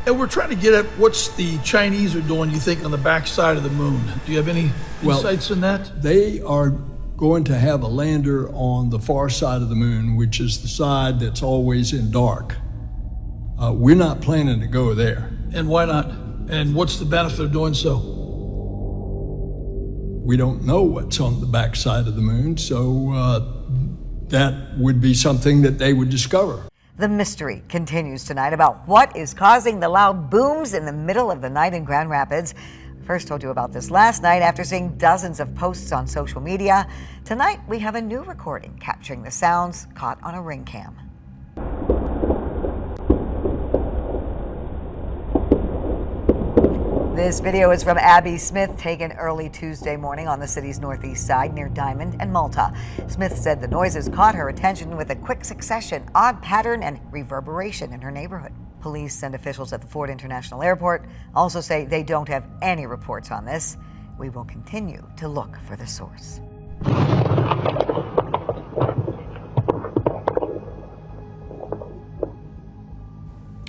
And we're trying to get at what's the Chinese are doing, you think, on the backside of the moon. Do you have any insights in that? They are going to have a lander on the far side of the moon, which is the side that's always in dark. We're not planning to go there. And why not? And what's the benefit of doing so? We don't know what's on the backside of the moon, so that would be something that they would discover. The mystery continues tonight about what is causing the loud booms in the middle of the night in Grand Rapids. First told you about this last night after seeing dozens of posts on social media. Tonight, we have a new recording capturing the sounds caught on a ring cam. This video is from Abby Smith, taken early Tuesday morning on the city's northeast side near Diamond and Malta. Smith said the noises caught her attention with a quick succession, odd pattern, and reverberation in her neighborhood. Police and officials at the Ford International Airport also say they don't have any reports on this. We will continue to look for the source.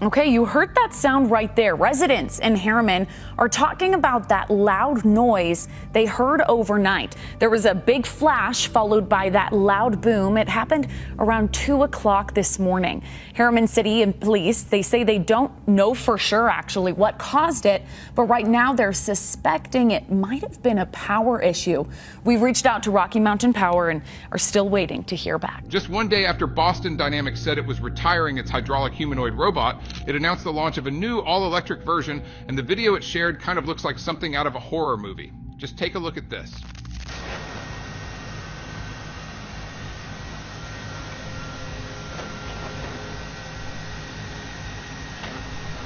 Okay, you heard that sound right there. Residents in Harriman are talking about that loud noise they heard overnight. There was a big flash followed by that loud boom. It happened around 2 o'clock this morning. Harriman City and police, they say they don't know for sure actually what caused it, but right now they're suspecting it might have been a power issue. We've reached out to Rocky Mountain Power and are still waiting to hear back. Just one day after Boston Dynamics said it was retiring its hydraulic humanoid robot, it announced the launch of a new all-electric version, and the video it shared kind of looks like something out of a horror movie. Just take a look at this.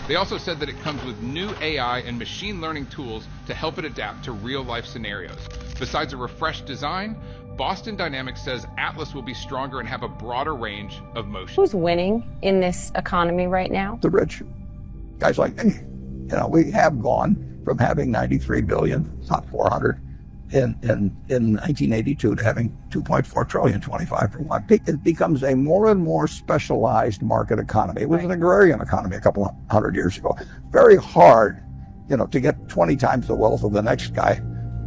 They also said that it comes with new AI and machine learning tools to help it adapt to real-life scenarios. Besides a refreshed design, Boston Dynamics says Atlas will be stronger and have a broader range of motion. Who's winning in this economy right now? The rich. Guys like me. You know, we have gone from having 93 billion, top 400, in 1982 to having 2.4 trillion, 25 for one. It becomes a more and more specialized market economy. It was an agrarian economy a couple of hundred years ago. Very hard, you know, to get 20 times the wealth of the next guy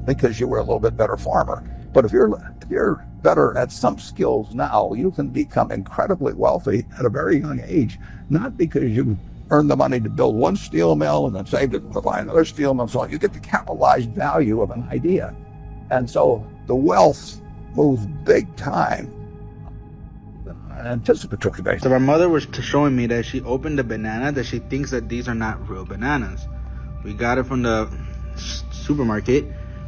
because you were a little bit better farmer. But if you're better at some skills now, you can become incredibly wealthy at a very young age, not because you earned the money to build one steel mill and then saved it to buy another steel mill and so on. You get the capitalized value of an idea. And so the wealth moves big time on an anticipatory basis. So my mother was showing me that she opened a banana that she thinks that these are not real bananas. We got it from the supermarket,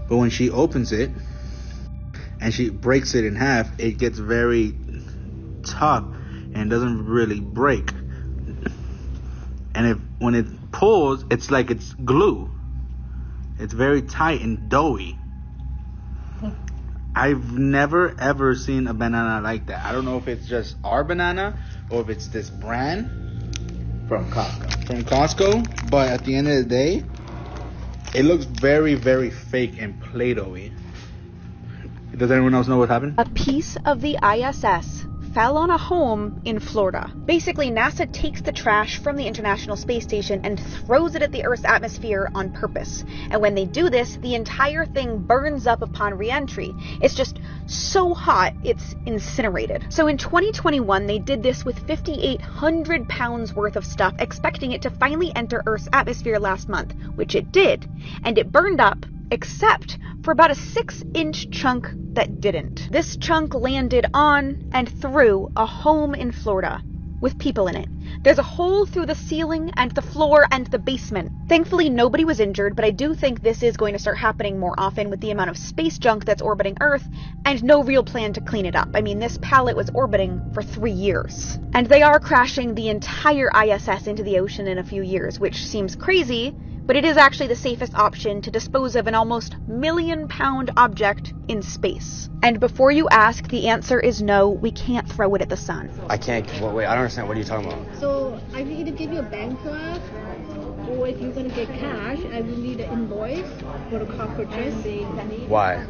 but when she opens it and she breaks it in half, it gets very tough and doesn't really break. And when it pulls, it's like it's glue. It's very tight and doughy. I've never ever seen a banana like that. I don't know if it's just our banana or if it's this brand from Costco. But at the end of the day, it looks very, very fake and Play-Doh-y. Does anyone else know what happened? A piece of the ISS fell on a home in Florida. Basically, NASA takes the trash from the International Space Station and throws it at the Earth's atmosphere on purpose. And when they do this, the entire thing burns up upon re-entry. It's just so hot, it's incinerated. So in 2021, they did this with 5,800 pounds worth of stuff, expecting it to finally enter Earth's atmosphere last month, which it did. And it burned up, except for about a 6-inch chunk that didn't. This chunk landed on and through a home in Florida with people in it. There's a hole through the ceiling and the floor and the basement. Thankfully, nobody was injured, but I do think this is going to start happening more often with the amount of space junk that's orbiting Earth and no real plan to clean it up. I mean, this pallet was orbiting for 3 years. And they are crashing the entire ISS into the ocean in a few years, which seems crazy, but it is actually the safest option to dispose of an almost million-pound object in space. And before you ask, the answer is no, we can't throw it at the sun. I can't, wait, I don't understand, what are you talking about? So I need to give you a bank draft or if you're going to get cash, I will need an invoice for the car purchase. Why?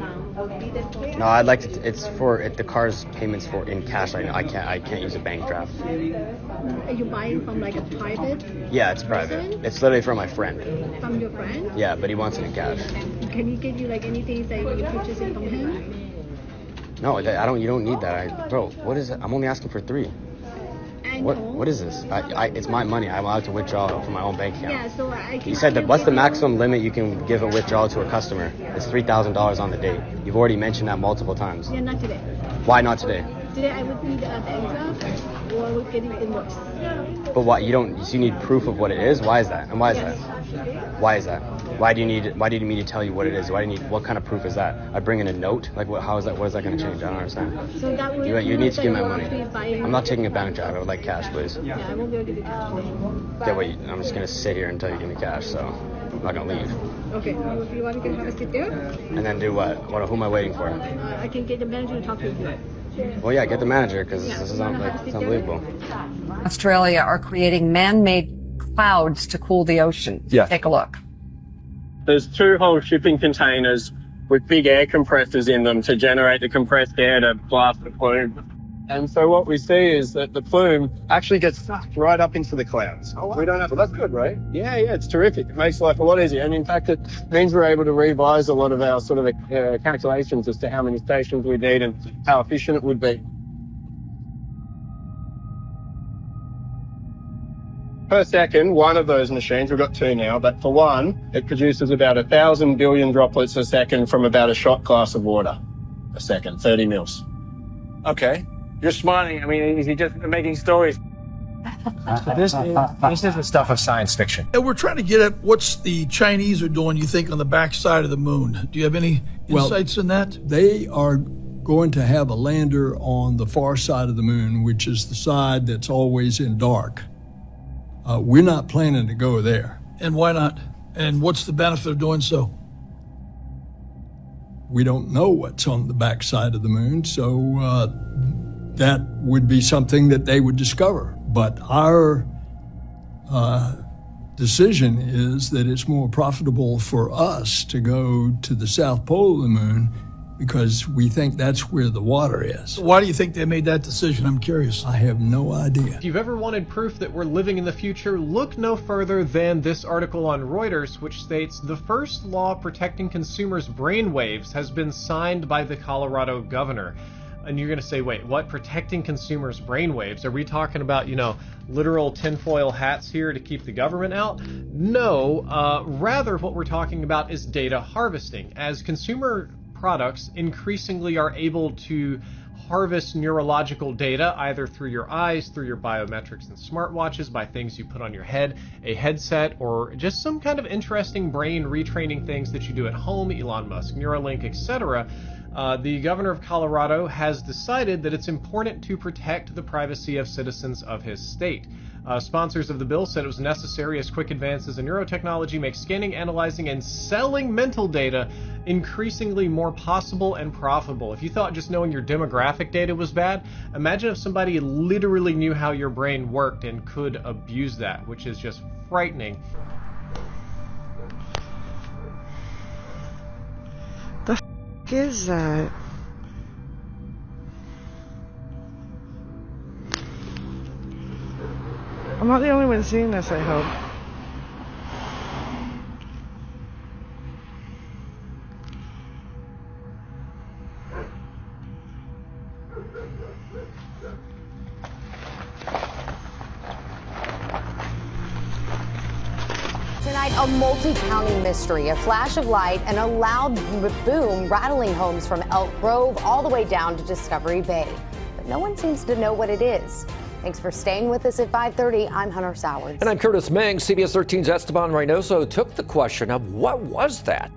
No, I'd like to. It's for the car's payments for in cash. I can't use a bank draft. Are you buying from like a private? Yeah, it's private. person? It's literally from my friend. From your friend? Yeah, but he wants it in cash. Can he give you like anything that you purchase it from him? No, I don't. You don't need that, bro. What is it? I'm only asking for 3. What is this? It's my money. I'm allowed to withdraw from my own bank account. Yeah, so I can. You said that. What's the maximum limit you can give a withdrawal to a customer? It's $3,000 on the date. You've already mentioned that multiple times. Yeah, not today. Why not today? Today I would need a bank draft, or I would get an invoice. But why you don't? You need proof of what it is. Why is that? And why is that? Why is that? Why do you need me to tell you what it is? Why do you need? What kind of proof is that? I bring in a note. Like what? How is that? What is that going to change? I don't understand. So that would You need to give me my money. buying. I'm not taking a bank draft. I would like cash, please. Yeah, I won't be able to give you cash. Yeah, wait. I'm just going to sit here until you give me cash. So I'm not going to leave. Okay, if you want, we can have a sit there. And then do what? Who am I waiting for? I can get the manager to talk to you. Well, yeah, get the manager because this is it's unbelievable. Australia are creating man-made clouds to cool the ocean. Yeah. Take a look. There's 2 whole shipping containers with big air compressors in them to generate the compressed air to blast the plume. And so what we see is that the plume actually gets sucked right up into the clouds. Oh, wow. We don't have. Well, that's good, right? Yeah, it's terrific. It makes life a lot easier. And in fact, it means we're able to revise a lot of our sort of calculations as to how many stations we need and how efficient it would be. Per second, one of those machines, we've got 2 now, but for one, it produces about 1,000 billion droplets a second from about a shot glass of water a second, 30 mils. Okay. You're smiling. I mean, is he just making stories? This is the stuff of science fiction. And we're trying to get at what's the Chinese are doing, you think, on the backside of the moon. Do you have any insights in that? They are going to have a lander on the far side of the moon, which is the side that's always in dark. We're not planning to go there. And why not? And what's the benefit of doing so? We don't know what's on the backside of the moon, so that would be something that they would discover. But our decision is that it's more profitable for us to go to the South Pole of the moon because we think that's where the water is. Why do you think they made that decision? I'm curious. I have no idea. If you've ever wanted proof that we're living in the future, look no further than this article on Reuters, which states the first law protecting consumers' brainwaves has been signed by the Colorado governor. And you're going to say, wait, what? Protecting consumers' brainwaves? Are we talking about, literal tinfoil hats here to keep the government out? No, rather what we're talking about is data harvesting. As consumer products increasingly are able to harvest neurological data either through your eyes, through your biometrics and smartwatches, by things you put on your head, a headset, or just some kind of interesting brain retraining things that you do at home, Elon Musk, Neuralink, etc. The governor of Colorado has decided that it's important to protect the privacy of citizens of his state. Sponsors of the bill said it was necessary as quick advances in neurotechnology make scanning, analyzing, and selling mental data increasingly more possible and profitable. If you thought just knowing your demographic data was bad, imagine if somebody literally knew how your brain worked and could abuse that, which is just frightening. The f*** is that? I'm not the only one seeing this, I hope. Tonight, a multi-county mystery, a flash of light and a loud boom rattling homes from Elk Grove all the way down to Discovery Bay. But no one seems to know what it is. Thanks for staying with us at 5:30. I'm Hunter Sowards. And I'm Curtis Meng. CBS 13's Esteban Reynoso took the question of what was that?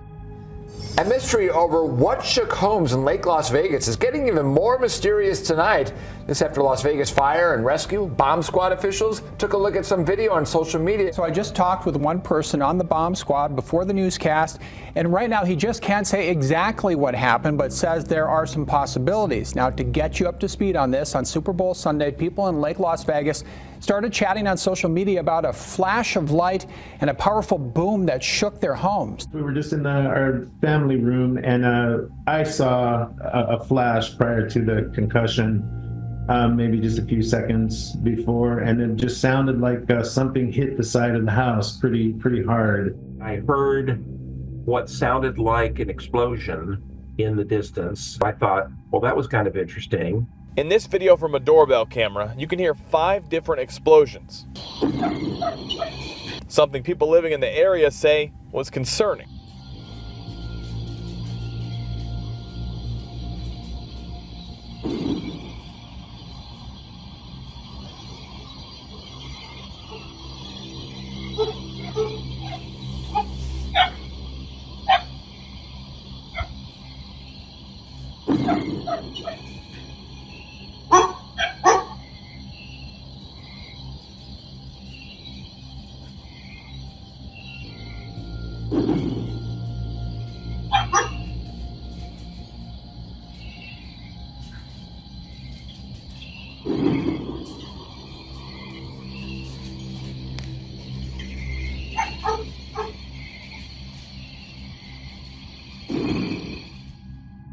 A mystery over what shook homes in Lake Las Vegas is getting even more mysterious tonight. This after Las Vegas Fire and Rescue bomb squad officials took a look at some video on social media. So I just talked with one person on the bomb squad before the newscast, and right now he just can't say exactly what happened, but says there are some possibilities. Now, to get you up to speed on this, on Super Bowl Sunday, people in Lake Las Vegas started chatting on social media about a flash of light and a powerful boom that shook their homes. We were just in our family room, and I saw a flash prior to the concussion, maybe just a few seconds before, and it just sounded like something hit the side of the house pretty hard. I heard what sounded like an explosion in the distance. I thought, well, that was kind of interesting. In this video from a doorbell camera, you can hear 5 different explosions. Something people living in the area say was concerning.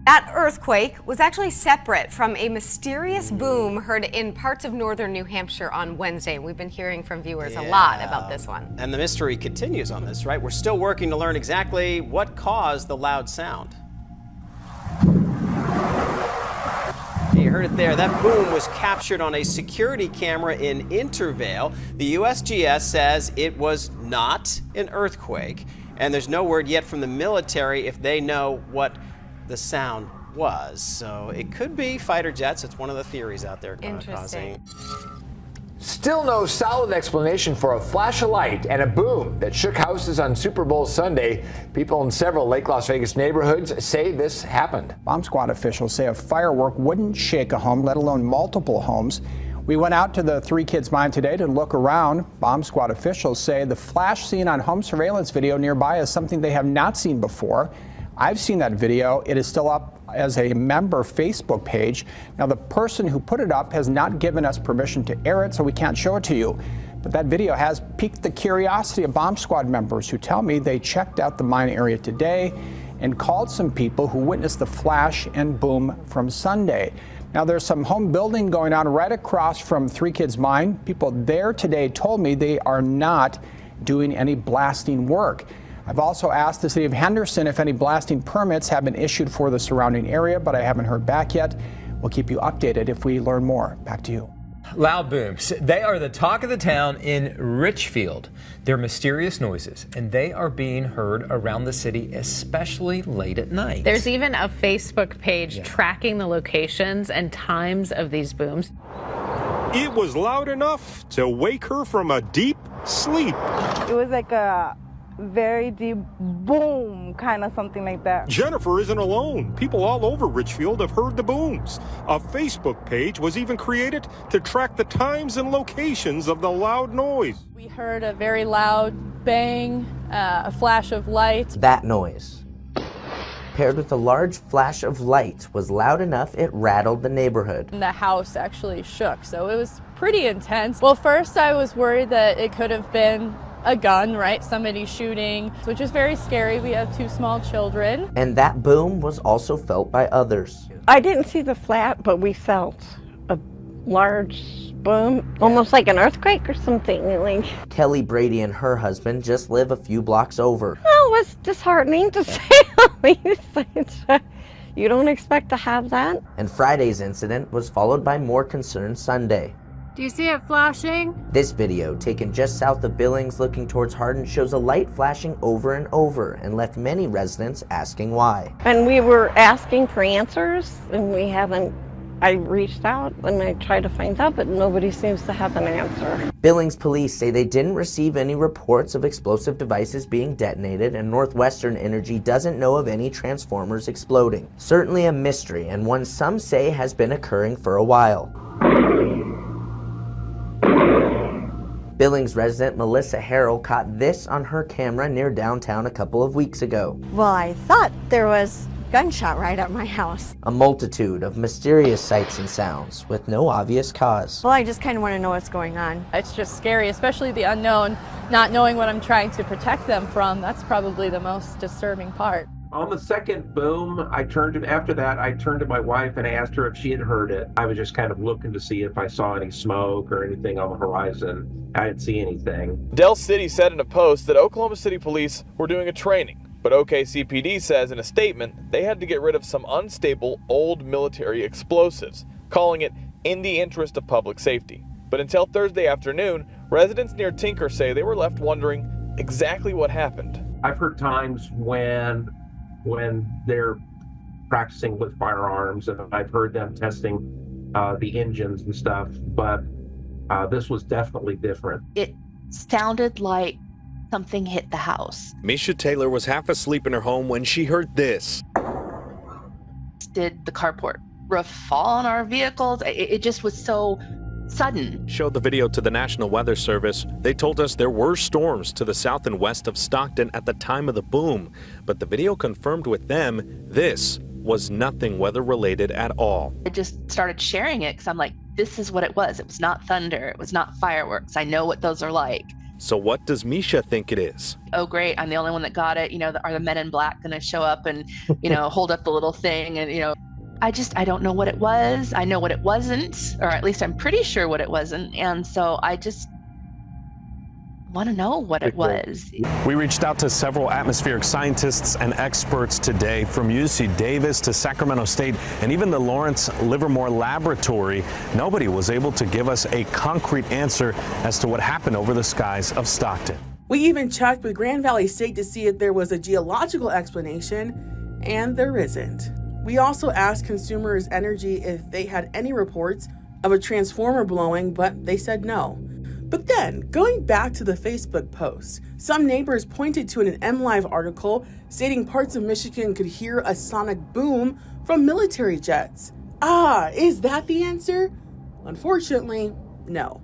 That earthquake was actually separate from a mysterious boom heard in parts of northern New Hampshire on Wednesday. We've been hearing from viewers a lot about this one. And the mystery continues on this, right? We're still working to learn exactly what caused the loud sound. You heard it there. That boom was captured on a security camera in Intervale. The USGS says it was not an earthquake, and there's no word yet from the military if they know what the sound was. So it could be fighter jets. It's one of the theories out there causing. Still no solid explanation for a flash of light and a boom that shook houses on Super Bowl Sunday. People in several Lake Las Vegas neighborhoods say this happened. Bomb squad officials say a firework wouldn't shake a home, let alone multiple homes. We went out to the Three Kids Mine today to look around. Bomb squad officials say the flash seen on home surveillance video nearby is something they have not seen before. I've seen that video. It is still up as a member Facebook page. Now, the person who put it up has not given us permission to air it, so we can't show it to you. But that video has piqued the curiosity of bomb squad members who tell me they checked out the mine area today and called some people who witnessed the flash and boom from Sunday. Now, there's some home building going on right across from Three Kids Mine. People there today told me they are not doing any blasting work. I've also asked the city of Henderson if any blasting permits have been issued for the surrounding area, but I haven't heard back yet. We'll keep you updated if we learn more. Back to you. Loud booms. They are the talk of the town in Richfield. They're mysterious noises, and they are being heard around the city, especially late at night. There's even a Facebook page tracking the locations and times of these booms. It was loud enough to wake her from a deep sleep. It was like a very deep boom, kind of something like that. Jennifer isn't alone. People all over Richfield have heard the booms. A Facebook page was even created to track the times and locations of the loud noise. We heard a very loud bang, a flash of light. That noise, paired with a large flash of light, was loud enough it rattled the neighborhood. And the house actually shook, so it was pretty intense. Well, first I was worried that it could have been a gun, right? Somebody shooting, which is very scary. We have 2 small children. And that boom was also felt by others. I didn't see the flat, but we felt a large boom, almost like an earthquake or something. Like, Kelly Brady and her husband just live a few blocks over. well, it was disheartening to say the least. You don't expect to have that. And Friday's incident was followed by more concern Sunday. Do you see it flashing? This video, taken just south of Billings looking towards Hardin, shows a light flashing over and over and left many residents asking why. And we were asking for answers, and I I reached out and I tried to find out, but nobody seems to have an answer. Billings police say they didn't receive any reports of explosive devices being detonated, and Northwestern Energy doesn't know of any transformers exploding. Certainly a mystery, and one some say has been occurring for a while. Billings resident Melissa Harrell caught this on her camera near downtown a couple of weeks ago. Well, I thought there was a gunshot right at my house. A multitude of mysterious sights and sounds with no obvious cause. Well, I just kind of want to know what's going on. It's just scary, especially the unknown, not knowing what I'm trying to protect them from. That's probably the most disturbing part. On the second boom, after that, I turned to my wife and asked her if she had heard it. I was just kind of looking to see if I saw any smoke or anything on the horizon. I didn't see anything. Del City said in a post that Oklahoma City police were doing a training, but OKCPD says in a statement they had to get rid of some unstable old military explosives, calling it in the interest of public safety. But until Thursday afternoon, residents near Tinker say they were left wondering exactly what happened. I've heard times when they're practicing with firearms, and I've heard them testing the engines and stuff, but this was definitely different. It sounded like something hit the house. Misha Taylor was half asleep in her home when she heard this. Did the carport roof fall on our vehicles? It just was so sudden. Showed the video to the National Weather Service. They told us there were storms to the south and west of Stockton at the time of the boom, but the video confirmed with them this was nothing weather related at all. I just started sharing it because I'm like, this is what it was. It was not thunder. It was not fireworks. I know what those are like. So what does Misha think it is? Oh, great. I'm the only one that got it. Are the men in black going to show up and, hold up the little thing? And, I don't know what it was. I know what it wasn't, or at least I'm pretty sure what it wasn't. And so I just want to know what it was. We reached out to several atmospheric scientists and experts today, from UC Davis to Sacramento State and even the Lawrence Livermore Laboratory. Nobody was able to give us a concrete answer as to what happened over the skies of Stockton. We even checked with Grand Valley State to see if there was a geological explanation, and there isn't. We also asked Consumers Energy if they had any reports of a transformer blowing, but they said no. But then, going back to the Facebook post, some neighbors pointed to an MLive article stating parts of Michigan could hear a sonic boom from military jets. Is that the answer? Unfortunately, no.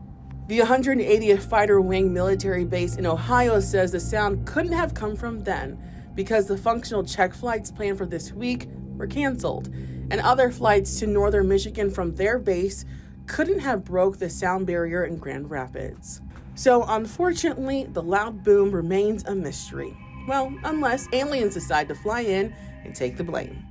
The 180th Fighter Wing military base in Ohio says the sound couldn't have come from then because the functional check flights planned for this week were canceled, and other flights to northern Michigan from their base couldn't have broke the sound barrier in Grand Rapids. So unfortunately, the loud boom remains a mystery. Well, unless aliens decide to fly in and take the blame.